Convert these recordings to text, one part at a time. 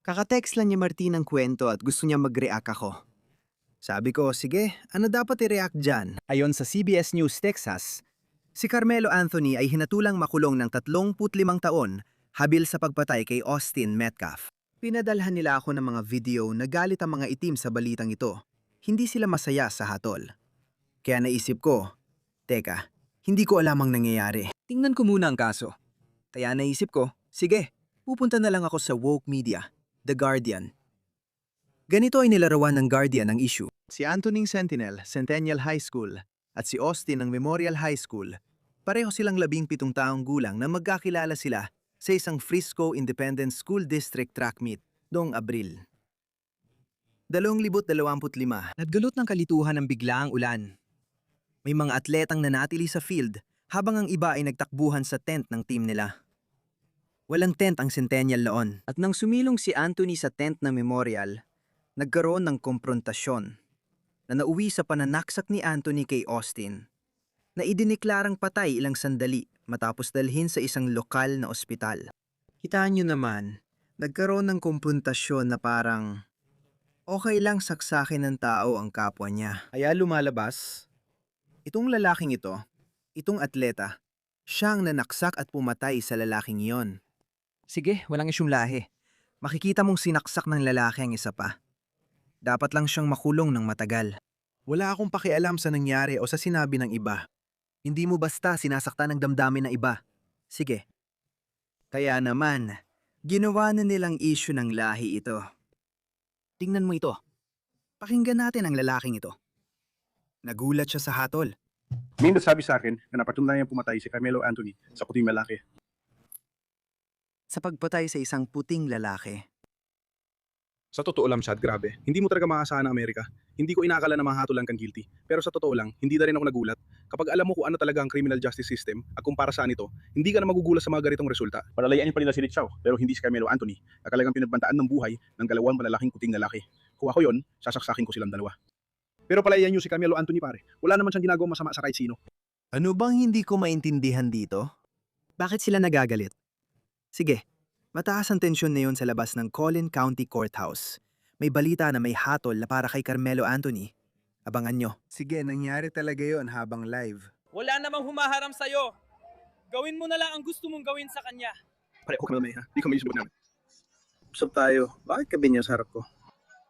Kaka-text lang ni Martin ng kwento at gusto niya mag-react ako. Sabi ko, sige, ano dapat i-react dyan? Ayon sa CBS News Texas, si Carmelo Anthony ay hinatulang makulong ng 35 taon habil sa pagpatay kay Austin Metcalf. Pinadalhan nila ako ng mga video na galit ang mga itim sa balitang ito. Hindi sila masaya sa hatol. Kaya naisip ko, teka, hindi ko alam ang nangyayari. Tingnan ko muna ang kaso. Kaya naisip ko, sige, pupunta na lang ako sa woke media, The Guardian. Ganito ay nilarawan ng Guardian ang issue. Si Anthony Sentinel, Centennial High School, at si Austin ng Memorial High School, pareho silang 17 taong gulang na magkakilala sila sa isang Frisco Independent School District track meet noong Abril. 2025. Nagdulot ng kalituhan ng biglaang ulan. May mga atletang nanatili sa field habang ang iba ay nagtakbuhan sa tent ng team nila. Walang tent ang Centennial noon. At nang sumilong si Anthony sa tent ng Memorial, nagkaroon ng komprontasyon na nauwi sa pananaksak ni Anthony kay Austin na idiniklarang patay ilang sandali matapos dalhin sa isang lokal na ospital. Kitaan nyo naman, nagkaroon ng komprontasyon na parang okay lang saksakin ng tao ang kapwa niya. Kaya lumalabas, itong lalaking ito, itong atleta, siyang nanaksak at pumatay sa lalaking iyon. Sige, walang isyong lahi. Makikita mong sinaksak ng lalaki ang isa pa. Dapat lang siyang makulong ng matagal. Wala akong pakialam sa nangyari o sa sinabi ng iba. Hindi mo basta sinasaktan ng damdamin ng iba. Sige. Kaya naman, ginawa na nilang issue ng lahi ito. Tingnan mo ito. Pakinggan natin ang lalaking ito. Nagulat siya sa hatol. May nagsabi sa akin na napatunayan pumatay si Carmelo Anthony sa puting lalaki. Sa pagpatay sa isang puting lalaki. Sa totoo lang, Chad, grabe. Hindi mo talaga makakasahan ng Amerika. Hindi ko inaakala na mahatulan kang guilty. Pero sa totoo lang, hindi na rin ako nagulat. Kapag alam mo kung ano talaga ang criminal justice system at kung para saan ito, hindi ka na magugulat sa mga ganitong resulta. Palalayain pa nila si Richao, pero hindi si Carmelo Anthony na talagang pinagbantaan ng buhay ng dalawang malalaking puting lalaki. Kung ako yon, sasaksakin ko silang dalawa. Pero palayain nyo si Carmelo Anthony, pare. Wala naman siyang ginagawang masama sa kahit sino. Ano bang hindi ko maintindihan dito? Bakit sila nagagalit? Sige, mataas ang tensyon na yun sa labas ng Collin County Courthouse. May balita na may hatol na para kay Carmelo Anthony. Abangan nyo. Sige, nangyari talaga yon habang live. Wala namang humaharang sa'yo. Gawin mo na lang ang gusto mong gawin sa kanya. Pare, huwag ka mamaya, ha? Di ka may isubot namin. Usap tayo. Bakit ka binya sa harap ko?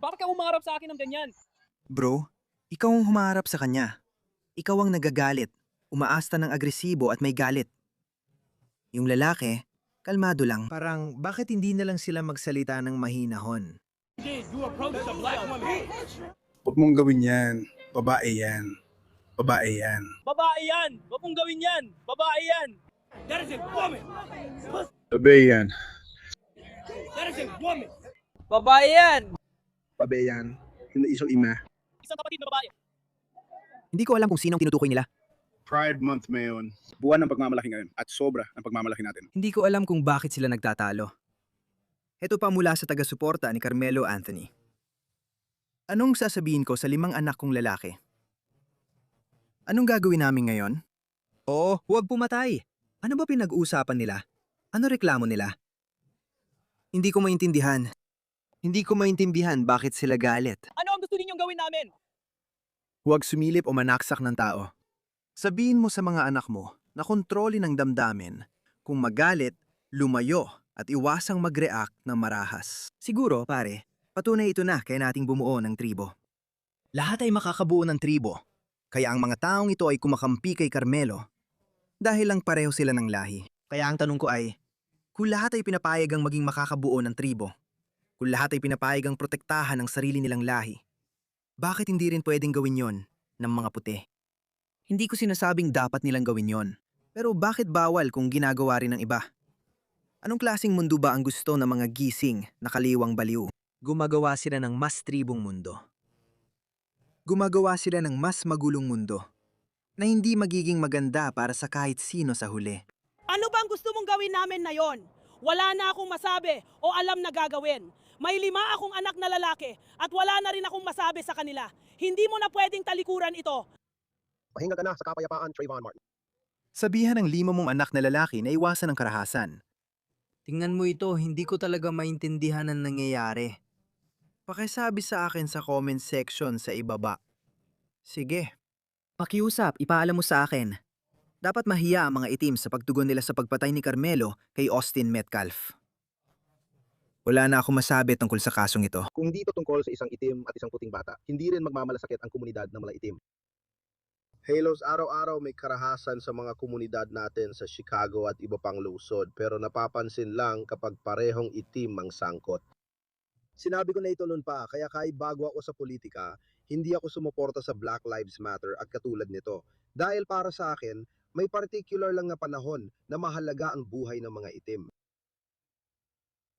Bakit ka humaharap sa akin ng ganyan? Bro, ikaw ang humaharap sa kanya. Ikaw ang nagagalit, umaasta ng agresibo at may galit. Yung lalaki, kalmado lang. Parang bakit hindi na lang sila magsalita ng mahinahon? Huwag mong gawin yan. Babae yan. Babae yan. Babae yan! Huwag mong gawin yan! Babae yan! Babae yan. Babae yan! Babae yan. Hindi isang ina. Isang kapatid na babae. Hindi ko alam kung sinong tinutukoy nila. Pride Month ngayon. Buwan ng pagmamalaki ngayon at sobra ang pagmamalaki natin. Hindi ko alam kung bakit sila nagtatalo. Ito pa mula sa taga-suporta ni Carmelo Anthony. Anong sasabihin ko sa 5 anak kong lalaki? Anong gagawin namin ngayon? Oo, huwag pumatay. Ano ba pinag-uusapan nila? Ano reklamo nila? Hindi ko maintindihan. Hindi ko maintindihan bakit sila galit. Ano ang gusto ninyong gawin namin? Huwag sumilip o manaksak ng tao. Sabihin mo sa mga anak mo na kontrolin ang damdamin. Kung magalit, lumayo at iwasang mag-react ng marahas. Siguro, pare, patunay ito na kaya nating bumuo ng tribo. Lahat ay makakabuo ng tribo. Kaya ang mga taong ito ay kumakampi kay Carmelo dahil lang pareho sila ng lahi. Kaya ang tanong ko ay, kung lahat ay pinapayag ang maging makakabuo ng tribo, kung lahat ay pinapayag ang protektahan ang sarili nilang lahi, bakit hindi rin pwedeng gawin yon ng mga puti? Hindi ko sinasabing dapat nilang gawin yon. Pero bakit bawal kung ginagawa rin ng iba? Anong klaseng mundo ba ang gusto ng mga gising na kaliwang baliw? Gumagawa sila ng mas tribong mundo. Gumagawa sila ng mas magulong mundo na hindi magiging maganda para sa kahit sino sa huli. Ano bang gusto mong gawin namin na yon? Wala na akong masabi o alam na gagawin. May 5 akong anak na lalaki at wala na rin akong masabi sa kanila. Hindi mo na pwedeng talikuran ito. Mahinga ka na sa kapayapaan, Trayvon Martin. Sabihan ng 5 mong anak na lalaki na iwasan ang karahasan. Tingnan mo ito, hindi ko talaga maintindihan ang nangyayari. Pakisabi sa akin sa comment section sa ibaba. Sige. Pakiusap, ipaalam mo sa akin. Dapat mahiya ang mga itim sa pagtugon nila sa pagpatay ni Carmelo kay Austin Metcalf. Wala na akong masabi tungkol sa kasong ito. Kung hindi ito tungkol sa isang itim at isang puting bata, hindi rin magmamalasakit ang komunidad ng mga itim. Halos araw-araw may karahasan sa mga komunidad natin sa Chicago at iba pang lungsod, pero napapansin lang kapag parehong itim ang sangkot. Sinabi ko na ito noon pa, kaya kahit bago ako sa politika, hindi ako sumuporta sa Black Lives Matter at katulad nito. Dahil para sa akin, may particular lang na panahon na mahalaga ang buhay ng mga itim.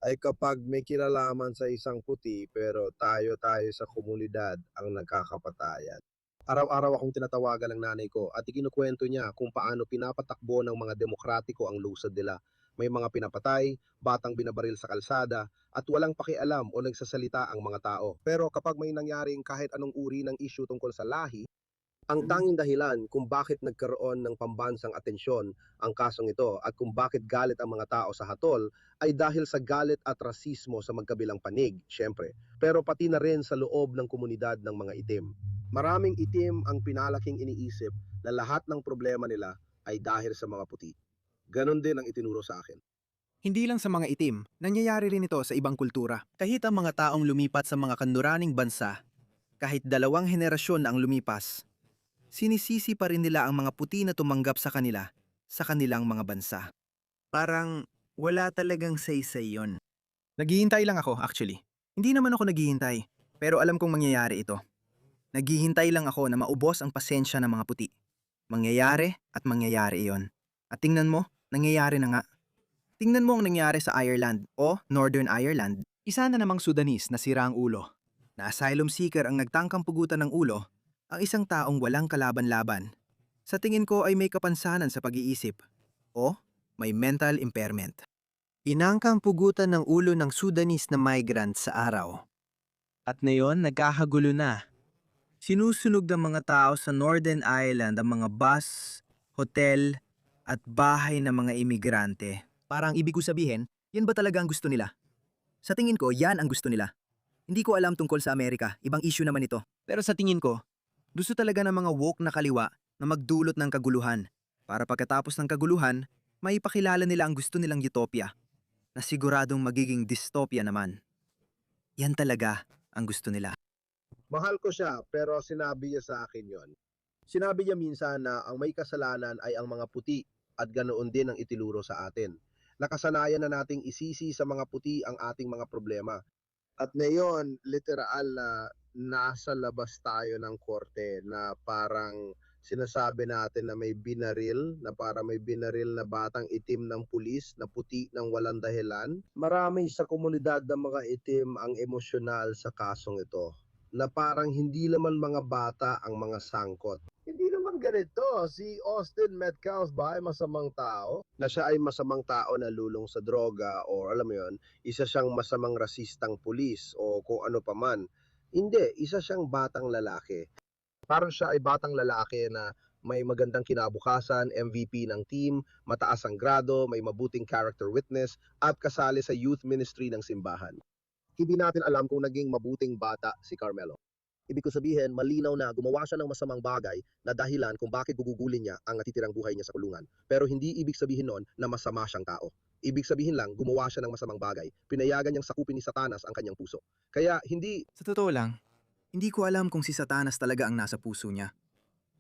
Ay kapag may kinalaman sa isang puti pero tayo sa komunidad ang nagkakapatayan. Araw-araw akong tinatawagan ng nanay ko at ikinukwento niya kung paano pinapatakbo ng mga demokratiko ang lungsod nila. May mga pinapatay, batang binabaril sa kalsada, at walang pakialam o nagsasalita ang mga tao. Pero kapag may nangyaring kahit anong uri ng issue tungkol sa lahi, ang tanging dahilan kung bakit nagkaroon ng pambansang atensyon ang kasong ito at kung bakit galit ang mga tao sa hatol ay dahil sa galit at rasismo sa magkabilang panig, syempre, pero pati na rin sa loob ng komunidad ng mga itim. Maraming itim ang pinalaking iniisip na lahat ng problema nila ay dahil sa mga puti. Ganon din ang itinuro sa akin. Hindi lang sa mga itim, nangyayari rin ito sa ibang kultura. Kahit ang mga taong lumipat sa mga kanluraning bansa, kahit 2 henerasyon na ang lumipas, sinisisi pa rin nila ang mga puti na tumanggap sa kanila sa kanilang mga bansa. Parang wala talagang saysay yun. Naghihintay lang ako actually. Hindi naman ako naghihintay, pero alam kong mangyayari ito. Naghihintay lang ako na maubos ang pasensya ng mga puti. Mangyayari at mangyayari iyon. At tingnan mo, nangyayari na nga. Tingnan mo ang nangyari sa Ireland o Northern Ireland. Isa na namang Sudanese na sira ang ulo. Na asylum seeker ang nagtangkang pugutan ng ulo, ang isang taong walang kalaban-laban. Sa tingin ko ay may kapansanan sa pag-iisip o may mental impairment. Inangkang pugutan ng ulo ng Sudanese na migrant sa araw. At ngayon nagkakagulo na. Sinusunog ng mga tao sa Northern Ireland ang mga bus, hotel, at bahay ng mga imigrante. Parang ibig ko sabihin, yan ba talaga ang gusto nila? Sa tingin ko, yan ang gusto nila. Hindi ko alam tungkol sa Amerika, ibang issue naman ito. Pero sa tingin ko, gusto talaga ng mga woke na kaliwa na magdulot ng kaguluhan. Para pagkatapos ng kaguluhan, maipakilala nila ang gusto nilang utopia, na siguradong magiging dystopia naman. Yan talaga ang gusto nila. Mahal ko siya pero sinabi niya sa akin yon. Sinabi niya minsan na ang may kasalanan ay ang mga puti at ganoon din ang itinuro sa atin. Nakasanayan na nating isisi sa mga puti ang ating mga problema. At ngayon, literal na nasa labas tayo ng korte na parang sinasabi natin na may binaril, na para may binaril na batang itim ng pulis, na puti ng walang dahilan. Marami sa komunidad ng mga itim ang emosyonal sa kasong ito, na parang hindi naman mga bata ang mga sangkot. Hindi naman ganito. Si Austin Metcalf ba ay masamang tao? Na siya ay masamang tao na lulong sa droga o alam mo yun, isa siyang masamang rasistang pulis o kung ano pa man. Hindi, isa siyang batang lalaki. Parang siya ay batang lalaki na may magandang kinabukasan, MVP ng team, mataas ang grado, may mabuting character witness, at kasali sa youth ministry ng simbahan. Hindi natin alam kung naging mabuting bata si Carmelo. Ibig ko sabihin, malinaw na gumawa siya ng masamang bagay na dahilan kung bakit gugugulin niya ang natitirang buhay niya sa kulungan. Pero hindi ibig sabihin noon na masama siyang tao. Ibig sabihin lang, gumawa siya ng masamang bagay. Pinayagan niyang sakupin ni Satanas ang kanyang puso. Kaya hindi... Sa totoo lang, hindi ko alam kung si Satanas talaga ang nasa puso niya.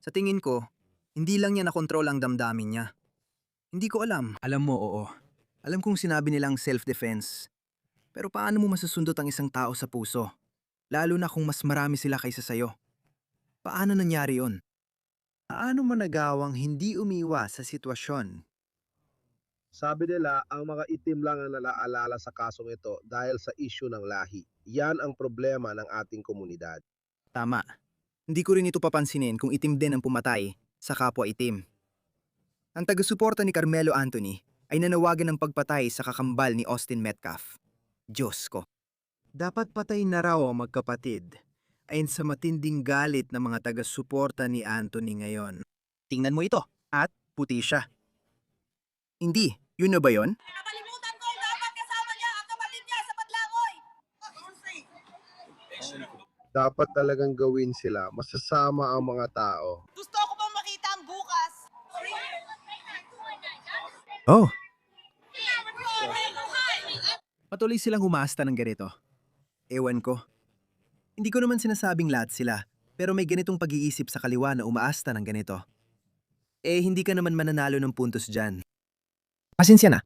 Sa tingin ko, hindi lang niya nakontrol ang damdamin niya. Hindi ko alam. Alam mo, oo. Alam kong sinabi nilang self-defense. Pero paano mo masusundot ang isang tao sa puso? Lalo na kung mas marami sila kaysa sayo. Paano nangyari yon? Paano mo nagawang hindi umiwas sa sitwasyon? Sabi nila, ang mga itim lang ang nalaalala sa kasong ito dahil sa issue ng lahi. Yan ang problema ng ating komunidad. Tama. Hindi ko rin ito papansinin kung itim din ang pumatay sa kapwa itim. Ang taga-suporta ni Carmelo Anthony ay nanawagan ng pagpatay sa kakambal ni Austin Metcalf. Diyos ko. Dapat patay na raw ang magkapatid ayon sa matinding galit ng mga taga-suporta ni Anthony ngayon. Tingnan mo ito at puti siya. Hindi, yun na ba yun? Nakalimutan ko ang Dapat talagang gawin sila. Masasama ang mga tao. Gusto ko pang makita ang bukas. Oh, patuloy silang humasta ng ganito. Ewan ko. Hindi ko naman sinasabing lahat sila, pero may ganitong pag-iisip sa kaliwa na umaasta ng ganito. Hindi ka naman mananalo ng puntos dyan. Pasensya na.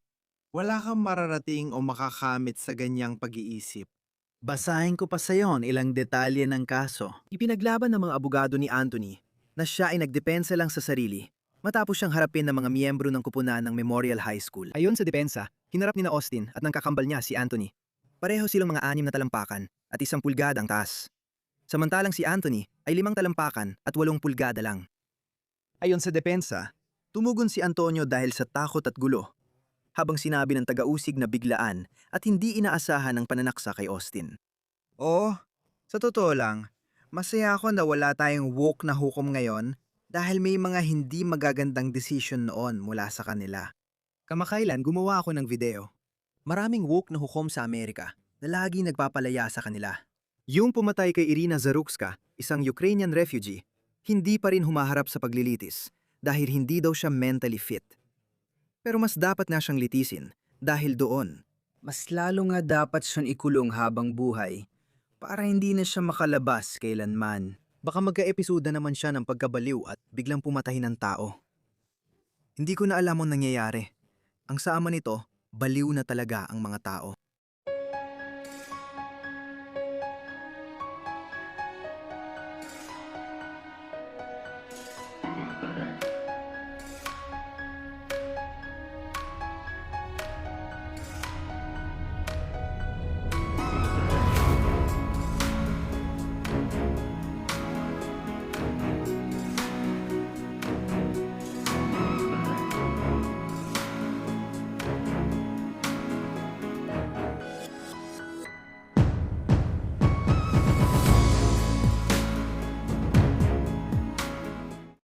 Wala kang mararating o makakamit sa ganyang pag-iisip. Basahin ko pa sa yon ilang detalye ng kaso. Ipinaglaban ng mga abogado ni Anthony na siya ay nagdepensa lang sa sarili matapos siyang harapin ng mga miyembro ng kupunan ng Memorial High School. Ayon sa depensa, hinarap ni na Austin at ng kakambal niya si Anthony. Pareho silang mga 6 na talampakan at 1 pulgada ang taas. Samantalang si Anthony ay 5 talampakan at 8 pulgada lang. Ayon sa depensa, tumugon si Antonio dahil sa takot at gulo, habang sinabi ng taga-usig na biglaan at hindi inaasahan ang pananaksa kay Austin. Oo, sa totoo lang, masaya ako na wala tayong woke na hukom ngayon dahil may mga hindi magagandang desisyon noon mula sa kanila. Kamakailan gumawa ako ng video. Maraming woke na hukom sa Amerika na lagi nagpapalaya sa kanila. Yung pumatay kay Irina Zarukska, isang Ukrainian refugee, hindi pa rin humaharap sa paglilitis dahil hindi daw siya mentally fit. Pero mas dapat na siyang litisin dahil doon. Mas lalo nga dapat siyang ikulong habang buhay para hindi na siya makalabas kailanman. Baka magka-episoda naman siya ng pagkabaliw at biglang pumatay ng tao. Hindi ko na alam ang nangyayari. Ang sama nito, baliw na talaga ang mga tao.